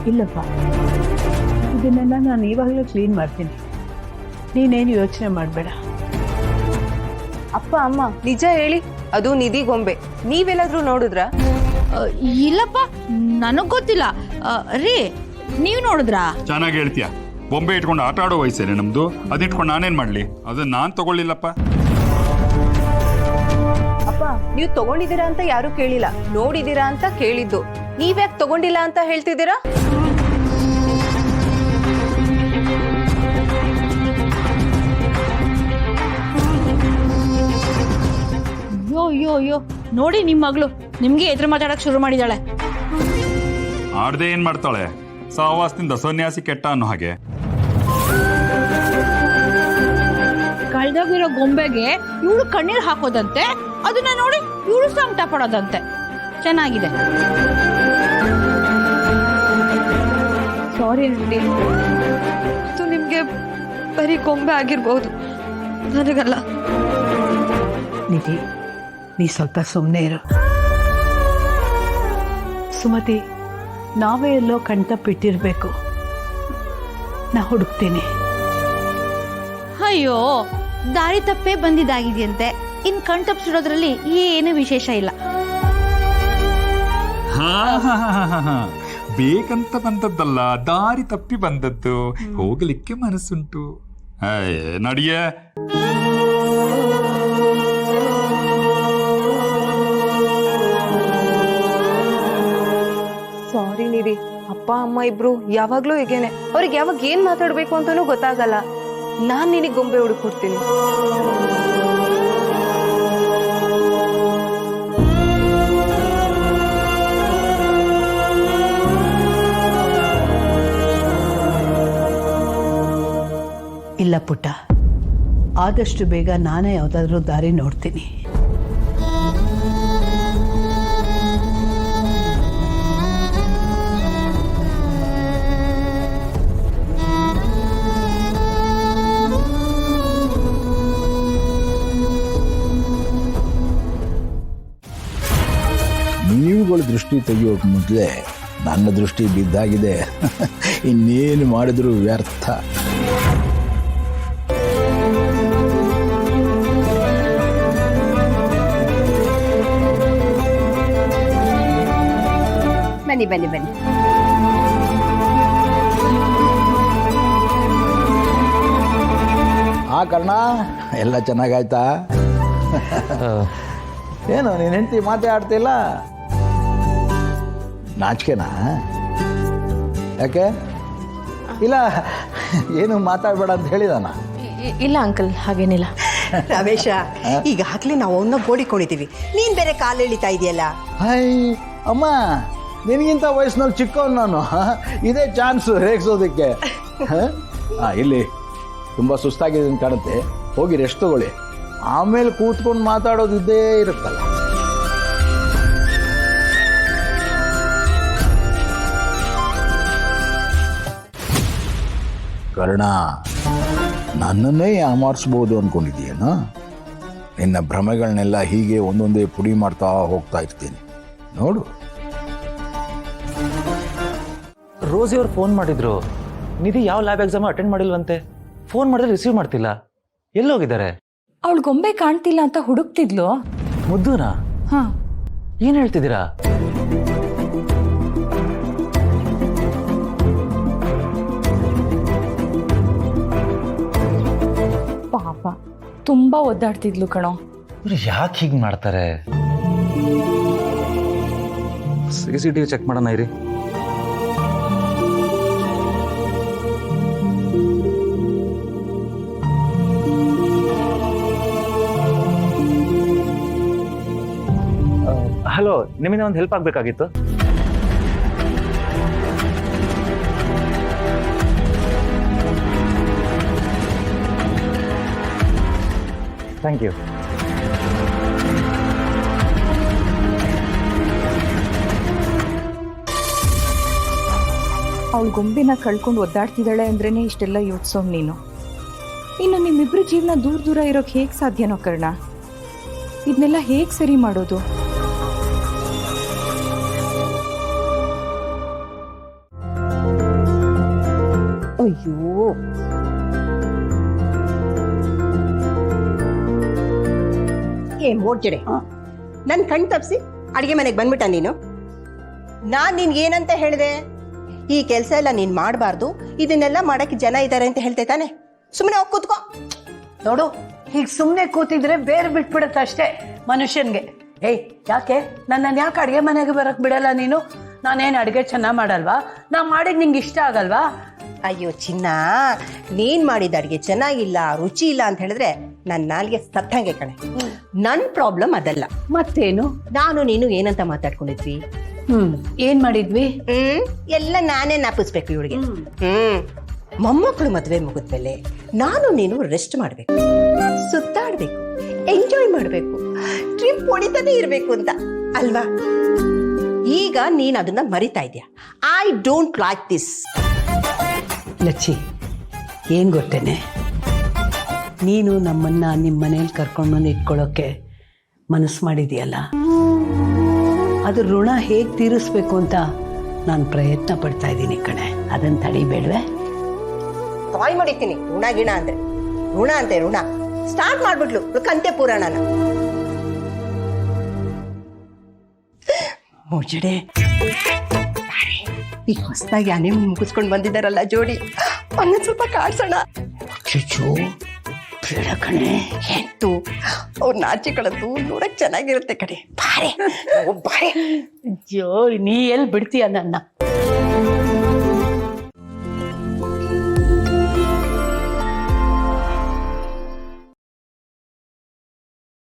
ಇಲ್ಲಪ್ಪ, ಇದನ್ನೆಲ್ಲ ನಾನು ಇವಾಗಲೂ ಕ್ಲೀನ್ ಮಾಡ್ತೀನಿ, ನೀನೇನು ಯೋಚನೆ ಮಾಡಬೇಡ. ಅಪ್ಪ ಅಮ್ಮ ನಿಜ ಹೇಳಿ, ಅದು ನಿಧಿ ಗೊಂಬೆ ನೀವೆಲ್ಲಾದ್ರೂ ನೋಡಿದ್ರಾ? ಇಲ್ಲಪ್ಪ, ನನಗ್ ಗೊತ್ತಿಲ್ಲ. ರೀ, ನೀವ್ ನೋಡಿದ್ರಾ? ಚೆನ್ನಾಗಿ ಹೇಳ್ತೀಯ. ಬೊಂಬೆ ಇಟ್ಕೊಂಡು ಆಟ ಆಡೋ ವಯಸ್ಸೇನೆ ನಮ್ದು. ಅದಿಟ್ಕೊಂಡು ನಾನೇನ್ ಮಾಡ್ಲಿ? ಅದನ್ನ ನಾನ್ ತಗೊಳ್ಳಿಲ್ಲಪ್ಪ. ಅಪ್ಪ, ನೀವು ತಗೊಂಡಿದ್ದೀರಾ ಅಂತ ಯಾರು ಕೇಳಿಲ್ಲ, ನೋಡಿದೀರಾ ಅಂತ ಕೇಳಿದ್ದು. ನೀವ್ಯಾಕೆ ತಗೊಂಡಿಲ್ಲ ಅಂತ ಹೇಳ್ತಿದ್ದೀರಾ? ಅಯ್ಯೋ ನೋಡಿ, ನಿಮ್ ಮಗಳು ನಿಮ್ಗೆ ಎದುರು ಮಾತಾಡಕ್ ಶುರು ಮಾಡಿದಾಳೆ. ಆಡ್ದೆ ಏನ್ ಮಾಡ್ತಾಳೆ? ಸಹವಾಸದಿಂದ ಸನ್ಯಾಸಿ ಕೆಟ್ಟ ಅನ್ನೋ ಹಾಗೆ. ಕಳ್ದೋಗಿರೋ ಗೊಂಬೆಗೆ ಇವಳು ಕಣ್ಣೀರ್ ಹಾಕೋದಂತೆ, ಅದನ್ನ ನೋಡಿ ಇವಳು ಸಂಕಟ ಪಡೋದಂತೆ. ಚೆನ್ನಾಗಿದೆ. ಸಾರಿ ಆಂಟಿ, ಇದು ನಿಮ್ಗೆ ಬರೀ ಗೊಂಬೆ ಆಗಿರ್ಬಹುದು, ನನಗಲ್ಲ. ನಿಧಿ, ನೀ ಸ್ವಲ್ಪ ಸುಮ್ಮನೆ ಇರು. ಸುಮತಿ, ನಾವೇ ಎಲ್ಲೋ ಕಣ್ತಪ್ಪಿಟ್ಟಿರ್ಬೇಕು, ನಾ ಹುಡುಕ್ತೀನಿ. ಅಯ್ಯೋ, ದಾರಿ ತಪ್ಪೇ ಬಂದಿದ್ದಾಗಿದೆಯಂತೆ, ಇನ್ ಕಣ್ ತಪ್ಪಿಸಿಡೋದ್ರಲ್ಲಿ ಏನು ವಿಶೇಷ ಇಲ್ಲ. ಬೇಕಂತ ಬಂದದ್ದಲ್ಲ, ದಾರಿ ತಪ್ಪಿ ಬಂದದ್ದು. ಹೋಗಲಿಕ್ಕೆ ಮನಸ್ಸುಂಟು. ನಡಿಯೇ. ಸಾರಿ ನಿಧಿ, ಅಪ್ಪ ಅಮ್ಮ ಇಬ್ರು ಯಾವಾಗ್ಲೂ ಹೀಗೇನೆ. ಅವ್ರಿಗೆ ಯಾವಾಗ ಏನ್ ಮಾತಾಡ್ಬೇಕು ಅಂತಾನೂ ಗೊತ್ತಾಗಲ್ಲ. ನಾನ್ ನಿನಗೆ ಗೊಂಬೆ ಹುಡುಕೊಡ್ತೀನಿ. ಇಲ್ಲ ಪುಟ್ಟ, ಆದಷ್ಟು ಬೇಗ ನಾನೇ ಯಾವುದಾದ್ರೂ ದಾರಿ ನೋಡ್ತೀನಿ. ನೀವುಗಳ ದೃಷ್ಟಿ ತೆಗೆಯೋಕೆ ಮೊದಲೇ ನನ್ನ ದೃಷ್ಟಿ ಬಿದ್ದಾಗಿದೆ. ಇನ್ನೇನು ಮಾಡಿದ್ರು ವ್ಯರ್ಥ. ಬನ್ನಿ ಬನ್ನಿ ಬನ್ನಿ. ಆ ಕರ್ಣ, ಎಲ್ಲ ಚೆನ್ನಾಗಾಯ್ತಾ? ಏನು ನೀನು ಹೆಂಡತಿ ಮಾತೇ ಆಡ್ತಿಲ್ಲ? ನಾಚಿಕೆನಾ? ಯಾಕೆ? ಇಲ್ಲ, ಏನು ಮಾತಾಡಬೇಡ ಅಂತ ಹೇಳಿದಾನ? ಇಲ್ಲ ಅಂಕಲ್, ಹಾಗೇನಿಲ್ಲ. ರಮೇಶ, ಈಗಾಗಲೇ ನಾವು ಅವನ್ನ ಗೋಡಿಕೊಂಡಿದ್ದೀವಿ, ನೀನ್ ಬೇರೆ ಕಾಲು ಎಳಿತಾ ಇದೆಯಲ್ಲ. ಹಾಯ್ ಅಮ್ಮ, ನಿನಗಿಂತ ವಯಸ್ಸಿನಲ್ಲಿ ಚಿಕ್ಕವನು ನಾನು. ಇದೇ ಚಾನ್ಸ್ ರೇಗಿಸೋದಕ್ಕೆ. ಇಲ್ಲಿ ತುಂಬ ಸುಸ್ತಾಗಿದೆ ಅಂತ ಕಾಣುತ್ತೆ, ಹೋಗಿ ರೆಸ್ಟ್ ತಗೊಳ್ಳಿ. ಆಮೇಲೆ ಕೂತ್ಕೊಂಡು ಮಾತಾಡೋದು ಇದ್ದೇ ಇರುತ್ತಲ್ಲ. ಕರ್ಣ, ನನ್ನನ್ನೇ ಯಾಮಾರಿಸ್ಬೋದು ಅಂದ್ಕೊಂಡಿದ್ದೀಯೇನೋ? ನಿನ್ನ ಭ್ರಮೆಗಳನ್ನೆಲ್ಲ ಹೀಗೆ ಒಂದೊಂದೇ ಪುಡಿ ಮಾಡ್ತಾ ಹೋಗ್ತಾ ಇರ್ತೀನಿ, ನೋಡು. ರೋಸಿ ಅವ್ರು ಫೋನ್ ಮಾಡಿದ್ರು. ನಿಧಿ ಯಾವ ಲ್ಯಾಬ್ ಎಕ್ಸಾಮ್ ಅಟೆಂಡ್ ಮಾಡಿಲ್ವಂತೆ. ಫೋನ್ ಮಾಡಿದ್ರೆ ರಿಸೀವ್ ಮಾಡ್ತಿಲ್ಲ. ಎಲ್ಲೋಗಿದ್ದಾರೆ? ಅವಳು ಗೊಂಬೆ ಕಾಣ್ತಿಲ್ಲ ಅಂತ ಹುಡುಕ್ತಿದ್ಲು. ಮುದ್ದುನಾ? ಹಾ. ಏನ್ ಹೇಳ್ತಿದ್ದೀರಾ? ಪಾಪ, ತುಂಬಾ ಒದ್ದಾಡ್ತಿದ್ಲು ಕಣೋ. ಇವ್ರು ಯಾಕೆ ಹೀಗೆ ಮಾಡ್ತಾರೆ? CCTV ಚೆಕ್ ಮಾಡೋಣ ಇರಿ. ಹಲೋ, ನಿಮ್ಮಿಂದ ಒಂದು ಹೆಲ್ಪ್ ಆಗಬೇಕಾಗಿತ್ತು. Thank you. ಅವಳು ಗೊಂಬೆನ ಕಳ್ಕೊಂಡು ಒದ್ದಾಡ್ತಿದ್ದಾಳೆ ಅಂದ್ರೇನೆ ಇಷ್ಟೆಲ್ಲ ಯೋಚಿಸೋನು ನೀನು. ಇನ್ನು ನಿಮ್ಮಿಬ್ರು ಜೀವನ ದೂರ ದೂರ ಇರೋಕೆ ಹೇಗೆ ಸಾಧ್ಯನೋ ಕರ್ಣ? ಇದನ್ನೆಲ್ಲ ಹೇಗೆ ಸರಿ ಮಾಡೋದು? ಅಯ್ಯೋ ಏ ಮೋಡ್ಜಡೆ ನನ್ ಕಣ್ ತಪ್ಸಿ ಅಡಿಗೆ ಮನೆಗೆ ಬಂದ್ಬಿಟ್ಟ ನೀನು. ನಾನ್ ನಿನ್ಗೆ ಏನಂತ ಹೇಳಿದೆ, ಈ ಕೆಲಸ ಎಲ್ಲ ನೀನ್ ಮಾಡಬಾರ್ದು, ಇದನ್ನೆಲ್ಲ ಮಾಡಕ್ಕೆ ಜನ ಇದ್ದಾರೆ ಅಂತ ಹೇಳ್ತೆ ತಾನೆ. ಸುಮ್ಮನೆ ಹೋಗಿ ಕೂತ್ಕೋ. ನೋಡು, ಹೀಗೆ ಸುಮ್ಮನೆ ಕೂತಿದ್ರೆ ಬೇರೆ ಬಿಟ್ಬಿಡುತ್ತೆ ಅಷ್ಟೇ ಮನುಷ್ಯನ್ಗೆ. ಏಯ್, ಯಾಕೆ ನನ್ನನ್ನು ಯಾಕೆ ಅಡುಗೆ ಮನೆಗೆ ಬರಕ್ ಬಿಡಲ್ಲ ನೀನು? ನಾನೇನು ಅಡುಗೆ ಚೆನ್ನಾಗಿ ಮಾಡಲ್ವಾ? ನಾ ಮಾಡಿದ್ ನಿಂಗೆ ಇಷ್ಟ ಆಗಲ್ವಾ? ಅಯ್ಯೋ ಚಿನ್ನ, ನೀನ್ ಮಾಡಿದ ಅಡಿಗೆ ಚೆನ್ನಾಗಿಲ್ಲ, ರುಚಿ ಇಲ್ಲ ಅಂತ ಹೇಳಿದ್ರೆ ನನ್ನ ನಾಲ್ಗೆ ಸತ್ತಂಗೆ ಕಣೆ. ನನ್ ಪ್ರಾಬ್ಲಮ್ ಅದಲ್ಲ. ಮತ್ತೇನು? ನಾನು ನೀನು ಏನಂತ ಮಾತಾಡ್ಕೊಂಡಿದ್ವಿ? ಏನ್ ಮಾಡಿದ್ವಿ? ಎಲ್ಲ ನಾನೇ ನಾಪಿಸ್ಬೇಕು ಇವಳಿಗೆ. ಮೊಮ್ಮಕ್ಕಳು ಮದುವೆ ಮುಗಿದ್ಮೇಲೆ ನಾನು ನೀನು ರೆಸ್ಟ್ ಮಾಡ್ಬೇಕು, ಸುತ್ತಾಡ್ಬೇಕು, ಎಂಜಾಯ್ ಮಾಡ್ಬೇಕು, ಟ್ರಿಪ್ ಹೊಡಿತಾನೆ ಇರ್ಬೇಕು ಅಂತ ಅಲ್ವಾ? ಈಗ ನೀನ್ ಅದನ್ನ ಮರಿತಾ ಇದೀಯ. I don't like this. Lachchi, ಏನ್ ಗೊತ್ತೇನೆ, ನೀನು ನಮ್ಮನ್ನ ನಿಮ್ಮ ಮನೇಲಿ ಕರ್ಕೊಂಡ್ಬಂದು ಇಟ್ಕೊಳ್ಳೋಕೆ ಮನಸ್ಸು ಮಾಡಿದೀಯಲ್ಲ, ಅದ್ರ ಋಣ ಹೇಗೆ ತೀರಿಸ್ಬೇಕು ಅಂತ ನಾನು ಪ್ರಯತ್ನ ಪಡ್ತಾ ಇದ್ದೀನಿ ಕಣೆ. ಅದನ್ನ ತಡಿಬೇಡ್ವೆ? ಕಾಯ್ ಮಾಡಿತೀನಿ. ಋಣ ಗಿಣ ಅಂದ್ರೆ ಋಣ ಅಂತೆ ಋಣ. ಸ್ಟಾರ್ಟ್ ಮಾಡ್ಬಿಟ್ಲು ಕಂತೆ ಪುರಾಣನ. ಮುಜಡೆ ಈಗ ಹೊಸದಾಗಿ ಆನೆ ಮುಗಿಸ್ಕೊಂಡು ಬಂದಿದ್ದಾರಲ್ಲ ಜೋಡಿ, ಅನ್ನೊಂದ್ ಸ್ವಲ್ಪ ಕಾಡ್ಸೋಣ. ಚುಚ್ಚು ಬೇಡ ಕಣೆ. ಎಂತು ಅವ್ರ ನಾಚಿಗಳಂತೂ ನೋಡಕ್ ಚೆನ್ನಾಗಿರುತ್ತೆ ಕಡೆ. ಬಾರೆ ಬಾರೆ. ಅಯ್ಯೋ, ನೀ ಎಲ್ಲಿ ಬಿಡ್ತೀಯ ನನ್ನ?